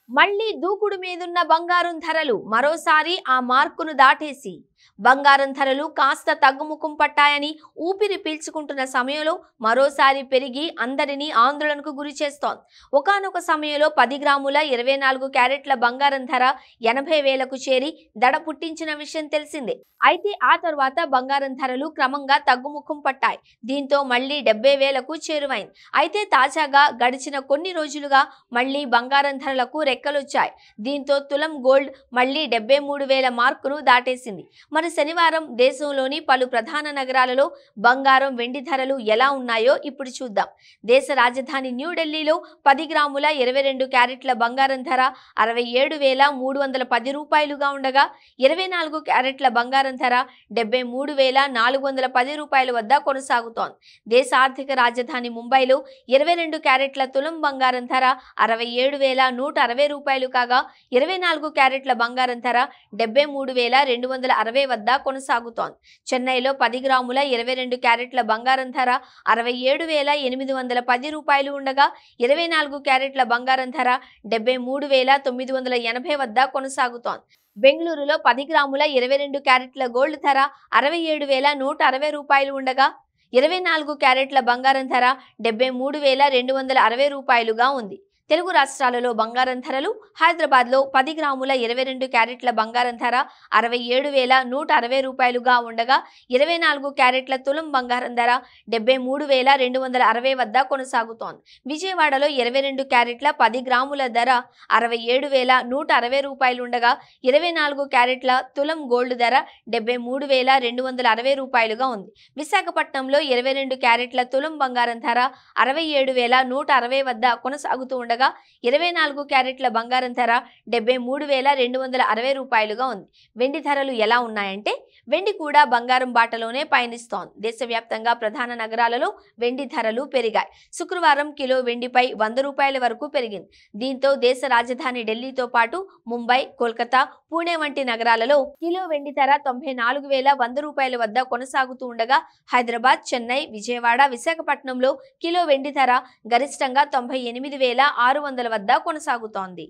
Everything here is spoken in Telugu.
మళ్లీ దూకుడు మీదున్న బంగారం ధరలు మరోసారి ఆ మార్కును దాటేసి బంగారం ధరలు కాస్త తగ్గుముఖం పట్టాయని ఊపిరి పీల్చుకుంటున్న సమయంలో మరోసారి పెరిగి అందరినీ ఆందోళనకు గురి చేస్తోంది. ఒకానొక సమయంలో 10 గ్రాముల 24 క్యారెట్ల బంగారం ధర 80,000కు చేరి దడ పుట్టించిన విషయం తెలిసిందే. అయితే ఆ తర్వాత బంగారం ధరలు క్రమంగా తగ్గుముఖం పట్టాయి. దీంతో మళ్లీ 70,000కు చేరువైంది. అయితే తాజాగా గడిచిన కొన్ని రోజులుగా మళ్లీ బంగారం ధరలకు రెక్కలొచ్చాయి. దీంతో తులం గోల్డ్ మళ్లీ 73,000 మార్కును దాటేసింది. మరి శనివారం దేశంలోని పలు ప్రధాన నగరాలలో బంగారం, వెండి ధరలు ఎలా ఉన్నాయో ఇప్పుడు చూద్దాం. దేశ రాజధాని న్యూఢిల్లీలో 10 గ్రాముల 22 క్యారెట్ల బంగారం ధర 67,310 రూపాయలుగా ఉండగా 24 క్యారెట్ల బంగారం ధర 73,410 రూపాయల వద్ద కొనసాగుతోంది. దేశ ఆర్థిక రాజధాని ముంబైలో 22 క్యారెట్ల తులం బంగారం ధర 67,160 రూపాయలు కాగా 24 క్యారెట్ల బంగారం ధర 73,260 వద్ద కొనసాగుతోంది. చెన్నైలో 10 గ్రాముల 22 క్యారెట్ల బంగారం ధర 67,810 రూపాయలు ఉండగా 24 క్యారెట్ల బంగారం ధర 73,980 వద్ద కొనసాగుతోంది. బెంగళూరులో 10 గ్రాముల 22 క్యారెట్ల గోల్డ్ ధర 67,160 రూపాయలు ఉండగా 24 క్యారెట్ల బంగారం ధర 73,260 రూపాయలుగా ఉంది. తెలుగు రాష్ట్రాలలో బంగారం ధరలు: హైదరాబాద్లో 10 గ్రాముల 22 క్యారెట్ల బంగారం ధర 67,160 రూపాయలుగా ఉండగా 24 క్యారెట్ల తులం బంగారం ధర 73,260 వద్ద కొనసాగుతోంది. విజయవాడలో 22 క్యారెట్ల 10 గ్రాముల ధర 67,160 రూపాయలు ఉండగా 24 క్యారెట్ల తులం గోల్డ్ ధర 73,260 రూపాయలుగా ఉంది. విశాఖపట్నంలో 22 క్యారెట్ల తులం బంగారం ధర 67,160 వద్ద కొనసాగుతూ ఉండగా 24 క్యారెట్ల బంగారం ధర 73,260 రూపాయలుగా ఉంది. వెండి ధరలు ఎలా ఉన్నాయంటే, వెండి కూడా బంగారం బాటలోనే పయనిస్తోంది. దేశవ్యాప్తంగా ప్రధాన నగరాలలో వెండి ధరలు పెరిగాయి. శుక్రవారం కిలో వెండిపై 100 రూపాయల వరకు పెరిగింది. దీంతో దేశ రాజధాని ఢిల్లీతో పాటు ముంబై, కోల్కతా, పూణే వంటి నగరాలలో కిలో వెండి ధర 94,100 రూపాయల వద్ద కొనసాగుతూ ఉండగా హైదరాబాద్, చెన్నై, విజయవాడ, విశాఖపట్నంలో కిలో వెండి ధర గరిష్టంగా 98,600 వద్ద కొనసాగుతోంది.